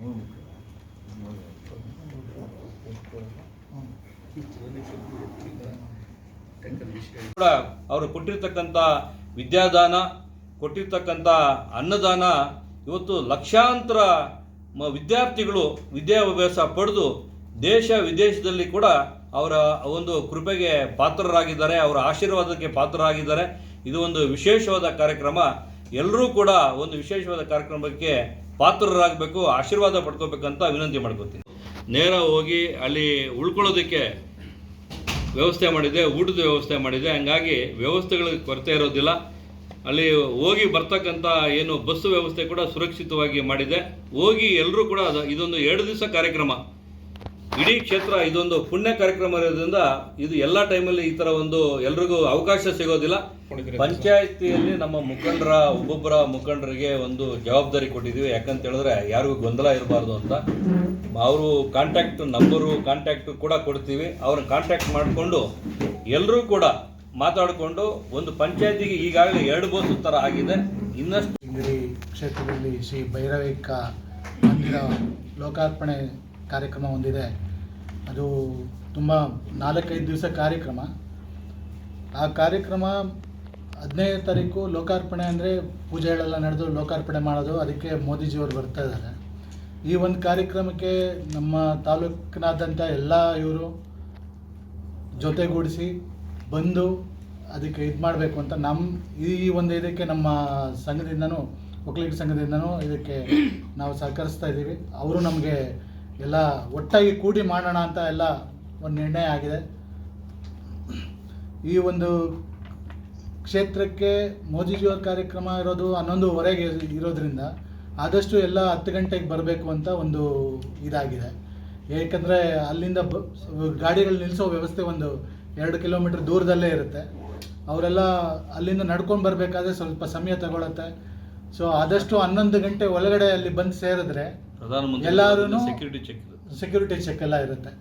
ಕೂಡ ಅವರು ಕೊಟ್ಟಿರ್ತಕ್ಕಂಥ ವಿದ್ಯಾದಾನ, ಕೊಟ್ಟಿರ್ತಕ್ಕಂಥ ಅನ್ನದಾನ ಇವತ್ತು ಲಕ್ಷಾಂತರ ವಿದ್ಯಾರ್ಥಿಗಳು ವಿದ್ಯಾಭ್ಯಾಸ ಪಡೆದು ದೇಶ ವಿದೇಶದಲ್ಲಿ ಕೂಡ ಅವರ ಒಂದು ಕೃಪೆಗೆ ಪಾತ್ರರಾಗಿದ್ದಾರೆ, ಅವರ ಆಶೀರ್ವಾದಕ್ಕೆ ಪಾತ್ರರಾಗಿದ್ದಾರೆ. ಇದು ಒಂದು ವಿಶೇಷವಾದ ಕಾರ್ಯಕ್ರಮ. ಎಲ್ಲರೂ ಕೂಡ ಒಂದು ವಿಶೇಷವಾದ ಕಾರ್ಯಕ್ರಮಕ್ಕೆ ಪಾತ್ರರಾಗಬೇಕು, ಆಶೀರ್ವಾದ ಪಡ್ಕೋಬೇಕಂತ ವಿನಂತಿ ಮಾಡ್ಕೋತೀನಿ. ನೇರ ಹೋಗಿ ಅಲ್ಲಿ ಉಳ್ಕೊಳ್ಳೋದಕ್ಕೆ ವ್ಯವಸ್ಥೆ ಮಾಡಿದೆ, ಊಟದ ವ್ಯವಸ್ಥೆ ಮಾಡಿದೆ. ಹಂಗಾಗಿ ವ್ಯವಸ್ಥೆಗಳಿಗೆ ಕೊರತೆ ಇರೋದಿಲ್ಲ. ಅಲ್ಲಿ ಹೋಗಿ ಬರ್ತಕ್ಕಂಥ ಏನು ಬಸ್ಸು ವ್ಯವಸ್ಥೆ ಕೂಡ ಸುರಕ್ಷಿತವಾಗಿ ಮಾಡಿದೆ. ಹೋಗಿ ಎಲ್ಲರೂ ಕೂಡ ಇದೊಂದು 2 ದಿವಸ ಕಾರ್ಯಕ್ರಮ, ಇಡೀ ಕ್ಷೇತ್ರ ಇದೊಂದು ಪುಣ್ಯ ಕಾರ್ಯಕ್ರಮ ಇರೋದ್ರಿಂದ ಇದು ಎಲ್ಲ ಟೈಮಲ್ಲಿ ಈ ಥರ ಒಂದು ಎಲ್ರಿಗೂ ಅವಕಾಶ ಸಿಗೋದಿಲ್ಲ. ಪಂಚಾಯತಿಯಲ್ಲಿ ನಮ್ಮ ಒಬ್ಬೊಬ್ಬರ ಮುಖಂಡರಿಗೆ ಒಂದು ಜವಾಬ್ದಾರಿ ಕೊಟ್ಟಿದ್ದೀವಿ. ಯಾಕಂತ ಹೇಳಿದ್ರೆ ಯಾರಿಗೂ ಗೊಂದಲ ಇರಬಾರ್ದು ಅಂತ. ಅವರು ಕಾಂಟ್ಯಾಕ್ಟ್ ಕೂಡ ಕೊಡ್ತೀವಿ. ಅವ್ರನ್ನ ಕಾಂಟ್ಯಾಕ್ಟ್ ಮಾಡಿಕೊಂಡು ಎಲ್ಲರೂ ಕೂಡ ಮಾತಾಡಿಕೊಂಡು ಒಂದು ಪಂಚಾಯತಿಗೆ ಈಗಾಗಲೇ 2 ಬಸ್ ಥರ ಆಗಿದೆ. ಇನ್ನಷ್ಟು ಇಂದಿರಿ ಕ್ಷೇತ್ರದಲ್ಲಿ ಶ್ರೀ ಭೈರವಿಕ ಮಂದಿರ ಲೋಕಾರ್ಪಣೆ ಕಾರ್ಯಕ್ರಮ ಹೊಂದಿದೆ. ಅದು ತುಂಬ 4-5 ದಿವಸ ಕಾರ್ಯಕ್ರಮ. ಆ ಕಾರ್ಯಕ್ರಮ 15ನೇ ತಾರೀಕು ಲೋಕಾರ್ಪಣೆ ಅಂದರೆ ಪೂಜೆಗಳೆಲ್ಲ ನಡೆದು ಲೋಕಾರ್ಪಣೆ ಮಾಡೋದು. ಅದಕ್ಕೆ ಮೋದಿಜಿಯವರು ಬರ್ತಾ ಇದ್ದಾರೆ. ಈ ಒಂದು ಕಾರ್ಯಕ್ರಮಕ್ಕೆ ನಮ್ಮ ತಾಲೂಕಿನಾದ್ಯಂತ ಎಲ್ಲ ಇವರು ಜೊತೆಗೂಡಿಸಿ ಬಂದು ಅದಕ್ಕೆ ಇದು ಮಾಡಬೇಕು ಅಂತ ಈ ಒಂದು ಇದಕ್ಕೆ ನಮ್ಮ ಸಂಘದಿಂದನೂ, ಒಕ್ಕಲಿಗ ಸಂಘದಿಂದನೂ ಇದಕ್ಕೆ ನಾವು ಸಹಕರಿಸ್ತಾ ಇದ್ದೀವಿ. ಅವರು ನಮಗೆ ಎಲ್ಲ ಒಟ್ಟಾಗಿ ಕೂಡಿ ಮಾಡೋಣ ಅಂತ ಎಲ್ಲ ಒಂದು ನಿರ್ಣಯ ಆಗಿದೆ. ಈ ಒಂದು ಕ್ಷೇತ್ರಕ್ಕೆ ಮೋದಿಜಿಯವರ ಕಾರ್ಯಕ್ರಮ ಇರೋದು 11:15 ಇರೋದ್ರಿಂದ ಆದಷ್ಟು ಎಲ್ಲ 10 ಗಂಟೆಗೆ ಬರಬೇಕು ಅಂತ ಒಂದು ಇದಾಗಿದೆ. ಏಕೆಂದರೆ ಅಲ್ಲಿಂದ ಗಾಡಿಗಳು ನಿಲ್ಲಿಸೋ ವ್ಯವಸ್ಥೆ ಒಂದು 2 ಕಿಲೋಮೀಟರ್ ದೂರದಲ್ಲೇ ಇರುತ್ತೆ. ಅವರೆಲ್ಲ ಅಲ್ಲಿಂದ ನಡ್ಕೊಂಡು ಬರಬೇಕಾದ್ರೆ ಸ್ವಲ್ಪ ಸಮಯ ತಗೊಳುತ್ತೆ. ಸೊ ಆದಷ್ಟು 11 ಗಂಟೆ ಒಳಗಡೆ ಅಲ್ಲಿ ಬಂದು ಸೇರಿದ್ರೆ ಎಲ್ಲರೂ ಸೆಕ್ಯೂರಿಟಿ ಚೆಕ್ ಎಲ್ಲ ಇರುತ್ತೆ.